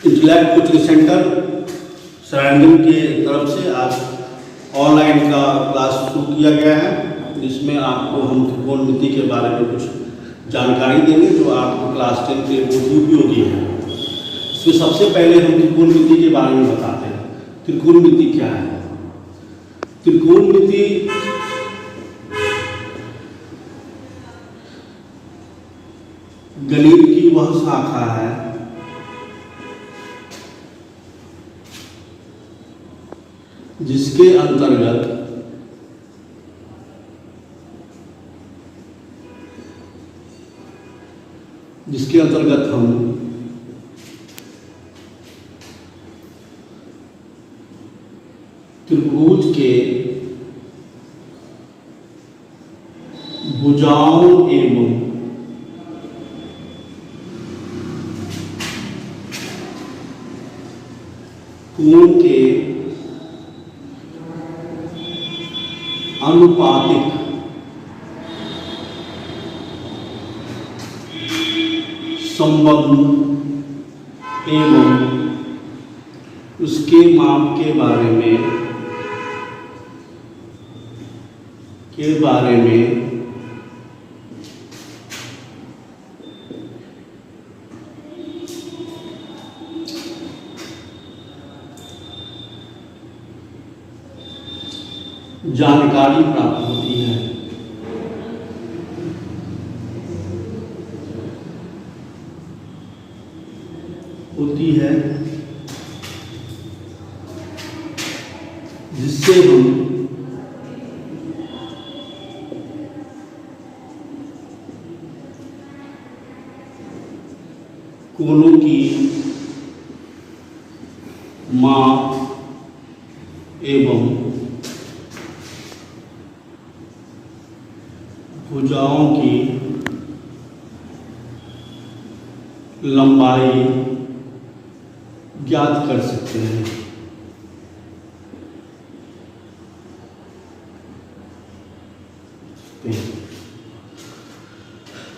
Intellect coaching centre surrounding के तरफ से आज ऑनलाइन का क्लास शुरू किया गया है, जिसमें आपको हम त्रिकोणमिति के बारे में कुछ जानकारी देंगे जो आपको क्लास 10 के बहुत ही उपयोगी है। इसमें सबसे पहले हम त्रिकोणमिति के बारे में बताते हैं। त्रिकोणमिति क्या है? त्रिकोणमिति गणित की वह शाखा है जिसके अंतर्गत हम त्रिभुज के भुजाओं एवं कोण के अनुपातिक संबंध एवं उसके माप के बारे में जानकारी प्राप्त होती है। जिससे हम कोणों की माप एवं भुजाओं की लंबाई ज्ञात कर सकते हैं।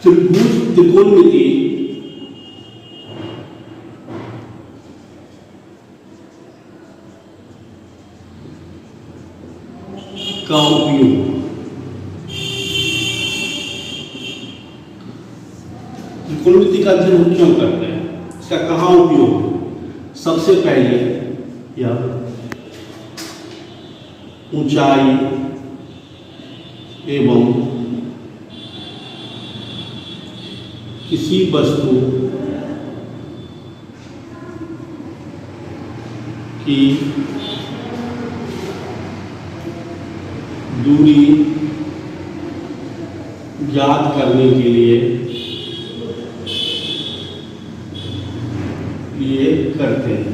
त्रिकोणमिति का उपयोग त्रिकोणमिति का अध्ययन हम क्यों करते हैं, इसका कहाँ उपयोग? सबसे पहले यह ऊंचाई एवं किसी वस्तु की दूरी ज्ञात करने के लिए करते हैं।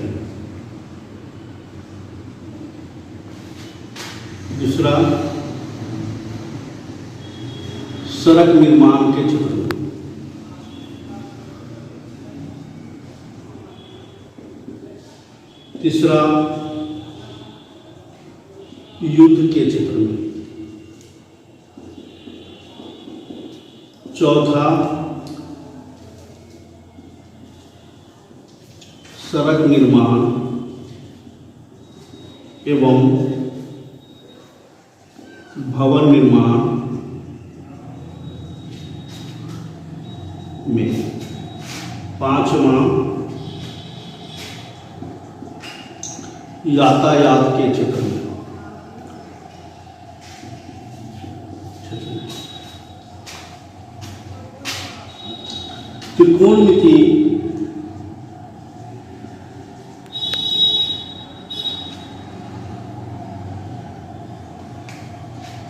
दूसरा, सड़क निर्माण के क्षेत्र में। तीसरा, युद्ध के क्षेत्र में। चौथा, सड़क निर्माण एवं भवन निर्माण में। पांचवा, यातायात के क्षेत्र में। त्रिकोणमिति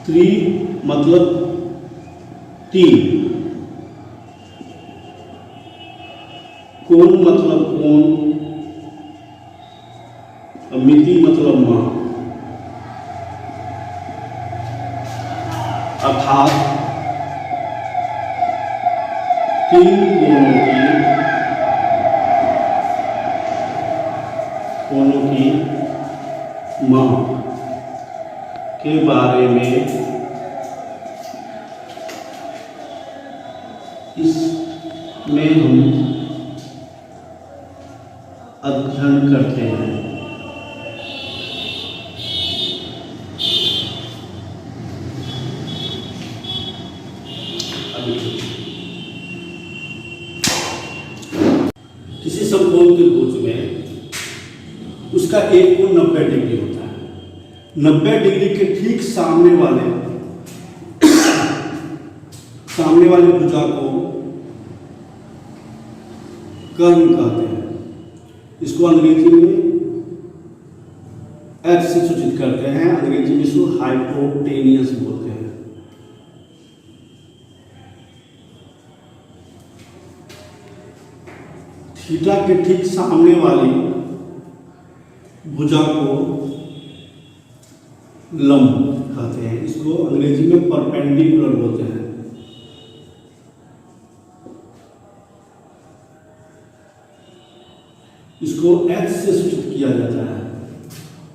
त्रि मतलब तीन, कोण मतलब कोण, मिति मतलब माप, अर्थात तीन कोणों की माप के बारे में इसमें हम अध्ययन करते हैं। किसी समकोण त्रिभुज में उसका एक कोण 90 डिग्री होता है। 90 डिग्री के ठीक सामने वाले भुजा को कर्ण कहते हैं। इसको अंग्रेजी में एच से सूचित करते हैं। अंग्रेजी में इसको हाइपोटेनियस बोलते हैं। थीटा के ठीक सामने वाली भुजा को लंब कहते हैं। इसको अंग्रेजी में परपेंडिकुलर बोलते हैं। इसको H से सूचित किया जाता है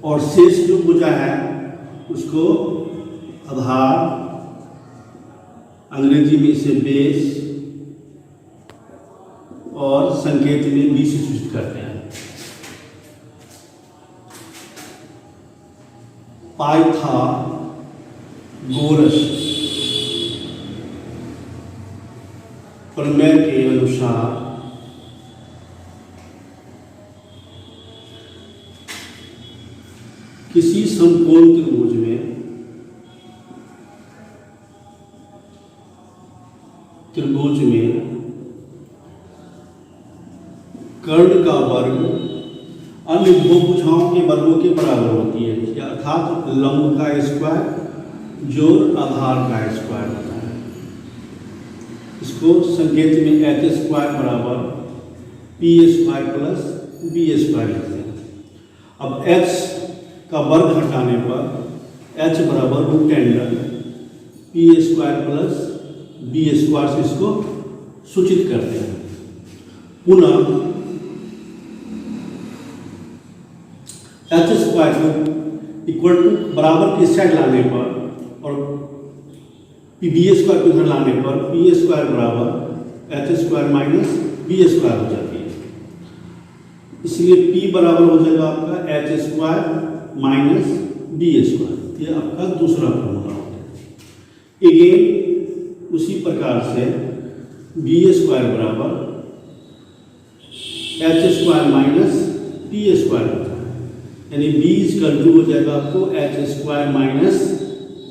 और शेष जो भुजा है उसको आधार, अंग्रेजी में इसे बेस और संकेत में B से सूचित करते हैं। पाइथागोरस प्रमेय के अनुसार किसी समकोण त्रिभुज में कर्ण का वर्ग अन्य दो भुजाओं के वर्गों के बराबर होती है, अर्थात लंब का स्क्वायर जोड़ आधार का स्क्वायर होता है। इसको संकेत में एच स्क्वायर बराबर P square plus B square लिखते हैं। अब एच का वर्ग हटाने पर h बराबर root under P square plus B square से इसको सूचित करते हैं। पुनः एच स्क्वायर को इक्वल टू बराबर की साइड लाने पर और बी स्क्वायर को इधर लाने पर पी स्क्वायर बराबर H square minus B square हो जाती है। इसलिए p बराबर हो जाएगा आपका H square minus B square. ये आपका दूसरा फॉर्मूला होता है। अगेन उसी प्रकार से बी स्क्वायर बराबर H square minus P square होता है, यानी बी इक्वल टू हो जाएगा आपको H square minus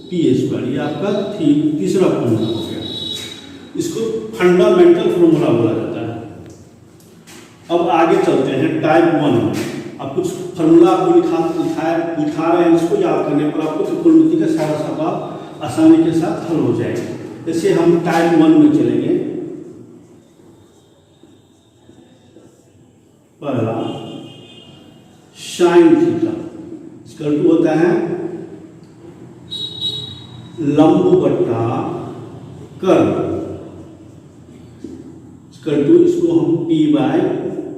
P square. ये आपका तीसरा फॉर्मूला हो गया। इसको फंडामेंटल फॉर्मूला बोला जाता है। अब आगे चलते हैं टाइप 1 में। अब कुछ फॉर्मूला आपको लिखा रहे हैं, इसको याद करने पर आपको त्रिकोणमिति का सारा सवाल आसानी के साथ हल हो जाएगा। जैसे हम टाइप 1 में चलेंगे। पहला साइन थीटा इसका टू होता है लंब बट्टा कर्ण। इसका टू इसको हम पी बाय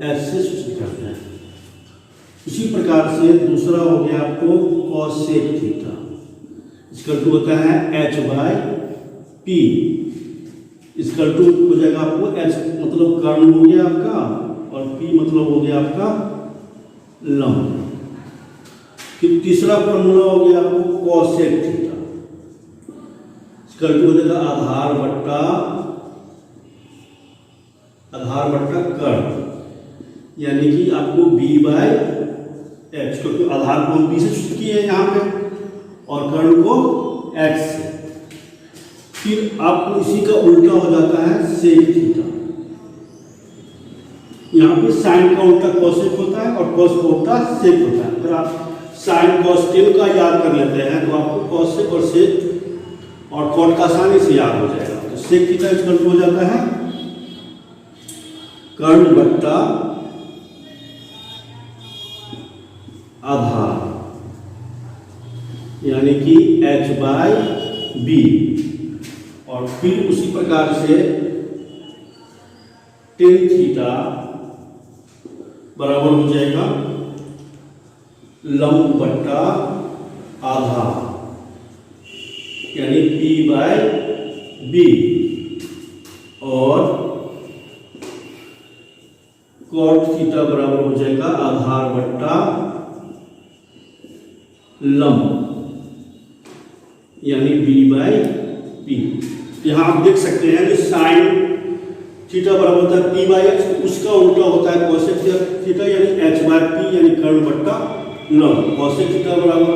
एस से सूचित करते हैं। इसी प्रकार से दूसरा हो गया आपको कॉसेक थीटा। इसका टू होता है एच बाय पी। इसका टू हो जाएगा आपको एच मतलब कर्ण हो गया आपका और पी मतलब हो गया आपका लंब। फिर तीसरा फॉर्मूला हो गया आपको कॉसेक थीटा। इसका टू हो जाएगा आधार बट्टा कर्ण, यानी कि आपको बी बाय एच, क्योंकि आधार को हम बी से सूचित किए हैं यहाँ पे और कर्ण को एच से। फिर आपको इसी का उल्टा हो जाता है सेक थीटा। यहाँ पे साइन का उल्टा कॉसेक होता है और कॉस का उल्टा सेक होता है। अगर आप साइन कॉस टेन का याद कर लेते हैं तो आपको कॉसेक और सेक और कॉट का आसानी से याद हो जाएगा। तो सेक थीटा इसका हो जाता है कर्ण बट्टा आधार, यानी कि h बाय बी। और फिर उसी प्रकार से टेन थीटा बराबर हो जाएगा लंब बट्टा आधार, यानी p बाय बी। और कॉट थीटा बराबर हो जाएगा आधार बट्टा लंब, यानी b/p। यहां आप देख सकते हैं कि साइन थीटा बराबर होता है p/x, उसका उल्टा होता है कोसेक थीटा यानी h/p, यानी कर्ण बट्टा लंब। कोसेक थीटा बराबर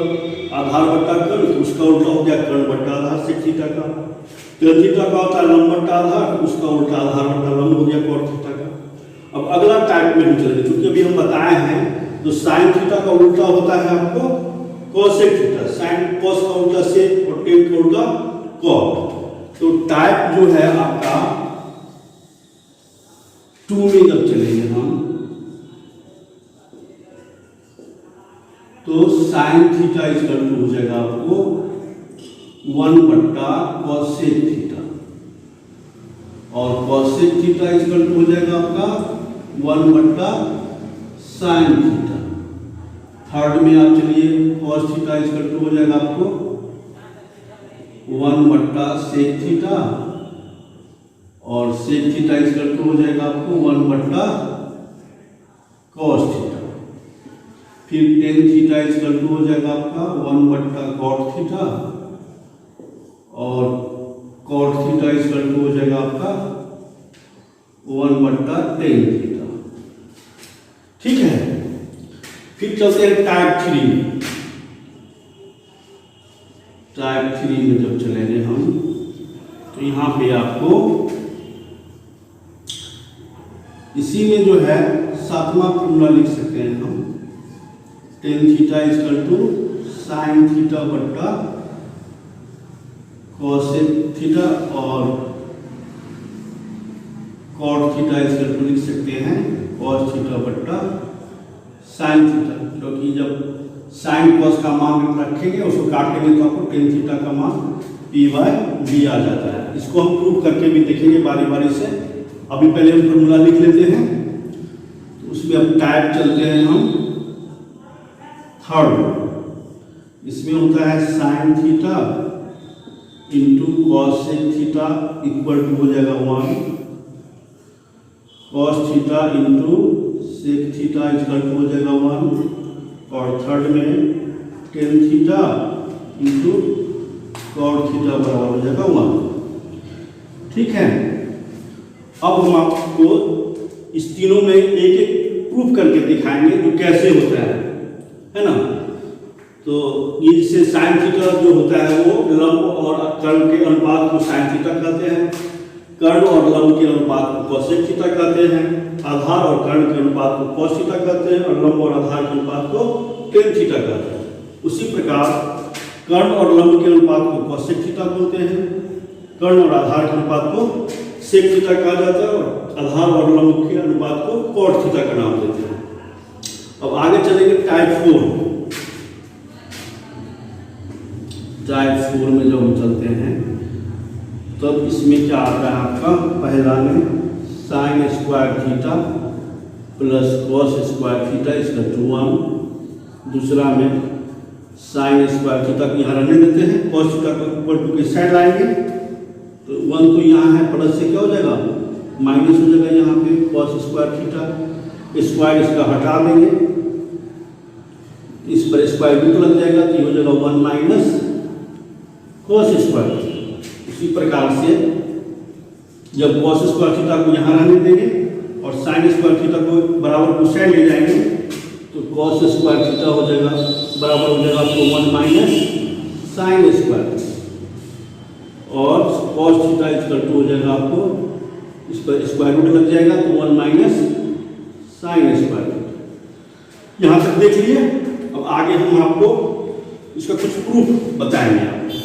आधार बट्टा कर्ण, तो उसका उल्टा हो गया कर्ण बट्टा आधार सेक थीटा का। tan थीटा का होता है लंब बट्टा आधार, उसका उल्टा आधार बट्टा लंब हो गया कॉट थीटा का। अब अगला टाइप में हम चलेंगे, क्योंकि अभी हम बताए हैं तो साइन थीटा का उल्टा होता है आपको कोसेक थीटा, साइन कोस का उल्टा सेक और टेन का उल्टा कॉट। तो टाइप जो है आपका 2 में जब चलेंगे हम, तो साइन थीटा इक्वल टू हो जाएगा आपको 1 बट्टा कोसेक थीटा, और कोसेक थीटा इक्वल टू हो जाएगा आपका 1 बट्टा साइन थीटा। थर्ड में आप चलिए, कॉस थीटा इक्वल टू हो जाएगा आपको 1 बट्टा सेक थीटा, और सेक थीटा इक्वल टू हो जाएगा आपको 1 बट्टा कॉस थीटा। फिर टेन थीटा इक्वल टू हो जाएगा आपका 1 बट्टा कॉट थीटा, और कॉट थीटा इक्वल टू हो जाएगा आपका 1 बट्टा टेन थीटा। ठीक है, फिर चलते हैं टाइप 3। टाइप 3 में जब चलेंगे हम, तो यहाँ पे आपको इसी में जो है 7वां फॉर्मूला लिख सकते हैं हम, tan theta equal to sine theta बट्टा कोसेक थीटा, और कॉट थीटा इक्वल टू लिख सकते हैं कॉस थीटा बट्टा साइन थीटा, क्योंकि जब साइन कॉस का मान रखेंगे उसको काटेंगे तो आपको टेन थीटा का मान p/b आ जाता है। इसको हम प्रूव करके भी देखेंगे बारी बारी से। अभी पहले हम फॉर्मूला लिख लेते हैं, तो उसमें अब टाइप चलते हैं हम थर्ड। इसमें होता है sine theta into cosec theta equal to हो जाएगा 1, cos theta into sec theta equal to हो जाएगा 1, और थर्ड में tan theta into cot theta बराबर हो जाएगा 1। ठीक है, अब हम आपको इस तीनों में एक एक प्रूफ करके दिखाएंगे जो कैसे होता है ना। तो ये जैसे साइन थीटा जो होता है वो लंब और कर्ण के अनुपात को साइन थीटा कहते हैं, कर्ण और लंब के अनुपात को कोसेक थीटा कहते हैं, आधार और कर्ण के अनुपात को कॉस थीटा कहते हैं, और लंब और आधार के अनुपात को टेन थीटा कहते हैं। उसी प्रकार कर्ण और लंब के अनुपात को कोसेक थीटा बोलते हैं, कर्ण और आधार के अनुपात को सेक थीटा कहा जाता है, और आधार और लंब के अनुपात को कॉट थीटा का नाम देते हैं। अब आगे चलेंगे टाइप 4। टाइप 4 में जब हम चलते हैं तब इसमें क्या आता है आपका, पहला में sine square theta plus cos square theta equal to 1, दूसरा में साइन स्क्वायर थीटा को यहाँ रहने देते हैं, कॉस थीटा को इक्वल टू के साइड लाएंगे, तो 1 तो यहाँ है, प्लस से क्या हो जाएगा माइनस हो जाएगा यहाँ पे कॉस स्क्वायर थीटा, स्क्वायर इसका हटा देंगे, इस पर स्क्वायर रूट लग जाएगा, तो ये हो जाएगा 1 माइनस कॉस स्क्वायर। इसी प्रकार से जब कॉस स्क्वायर थीटा को यहाँ रहने देंगे और साइन स्क्वायर थीटा को बराबर को साइड ले जाएंगे, तो कॉस स्क्वायर थीटा हो जाएगा बराबर हो जाएगा आपको 1 माइनस साइन स्क्वायर, और कॉस थीटा इक्वल टू हो जाएगा आपको, इस पर स्क्वायर रूट लग जाएगा, तो 1 माइनस साइन स्क्वायर। यहाँ तक देख लिए। अब आगे हम आपको इसका कुछ प्रूफ बताएंगे आपको।